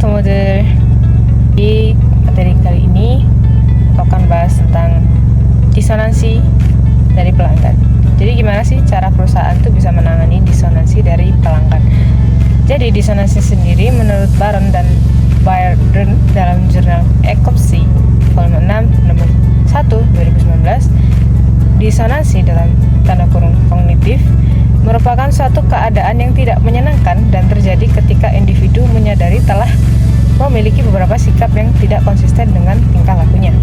Tomoder. Di materi kali ini aku akan bahas tentang disonansi dari pelanggan. Jadi gimana sih cara perusahaan tuh bisa menangani disonansi dari pelanggan? Jadi disonansi sendiri menurut Baron dan Byron dalam jurnal Ecopsy volume 6 nomor 1 2019, disonansi dalam tanda kurung kognitif merupakan suatu keadaan yang tidak menyenangkan dan terjadi ketika individu menyadari telah memiliki beberapa sikap yang tidak konsisten dengan tingkah lakunya.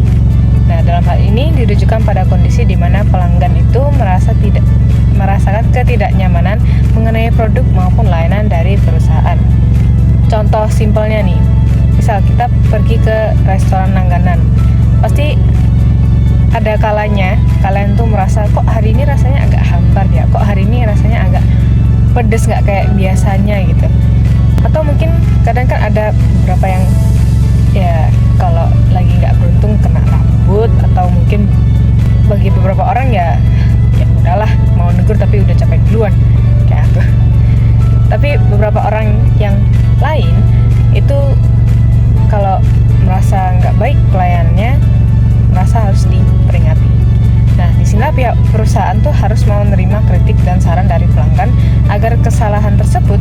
Nah, dalam hal ini dirujukan pada kondisi di mana pelanggan itu merasakan ketidaknyamanan mengenai produk maupun layanan dari perusahaan. Contoh simpelnya nih, misal kita pergi ke restoran langganan, pasti ada kalanya kalian tuh merasa kok hari ini rasanya agak hambar ya, kok hari ini rasanya agak pedes, nggak kayak biasanya gitu. Atau mungkin kadang kan ada beberapa yang ya kalau lagi nggak beruntung kena rambut, atau mungkin bagi beberapa orang ya udahlah mau negur tapi udah capek duluan kayak aku. Tapi beberapa orang yang lain itu kalau merasa nggak baik pelayanannya, merasa harus diperingati. Nah, disinilah pihak perusahaan tuh harus mau menerima kritik dan saran dari pelanggan agar kesalahan tersebut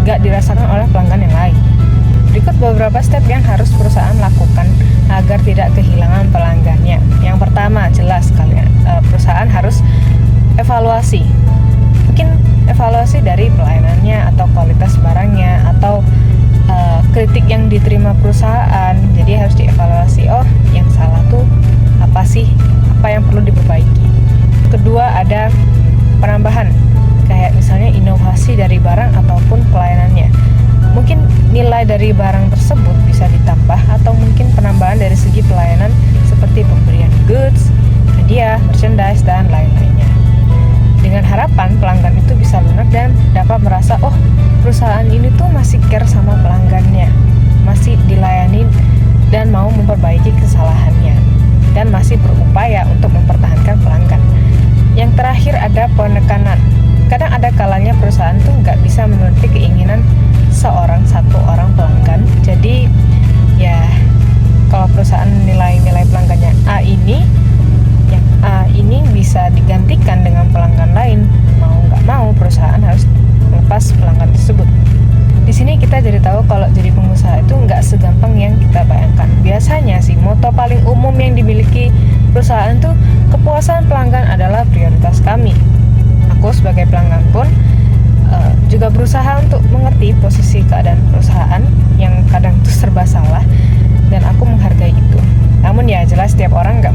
gak dirasakan oleh pelanggan yang lain. Berikut beberapa step yang harus perusahaan lakukan agar tidak kehilangan pelanggannya. Yang pertama, jelas perusahaan harus evaluasi. Mungkin evaluasi dari pelayanannya atau kualitas barangnya atau kritik yang diterima perusahaan. Jadi harus dievaluasi, oh yang salah tuh apa sih, apa yang perlu diperbaiki. Kedua, ada penambahan, kayak misalnya inovasi dari barang ataupun pelayanannya. Mungkin nilai dari barang tersebut bisa ditambah, atau mungkin penambahan dari segi pelayanan seperti pemberian goods, hadiah, merchandise, dan lain-lainnya. Dengan harapan pelanggan itu bisa lunak dan dapat merasa, oh perusahaan ini tuh masih care sama pelanggannya, masih dilayani dan mau memperbaiki kesalahannya, dan masih berupaya untuk mempertahankan pelanggan. Yang terakhir ada penekanan. Kadang ada kalanya perusahaan tuh nggak bisa menuruti keinginan satu orang pelanggan. Jadi ya kalau perusahaan nilai pelanggannya A ini, yang A ini bisa digantikan dengan pelanggan lain, mau nggak mau perusahaan harus melepas pelanggan tersebut. Di sini kita jadi tahu kalau jadi pengusaha itu nggak segampang yang kita bayangkan. Biasanya sih moto paling umum yang dimiliki perusahaan tuh kepuasan pelanggan adalah prioritas kami. Aku sebagai pelanggan pun juga berusaha untuk mengerti posisi keadaan perusahaan yang kadang tuh serba salah, dan aku menghargai itu. Namun ya jelas setiap orang nggak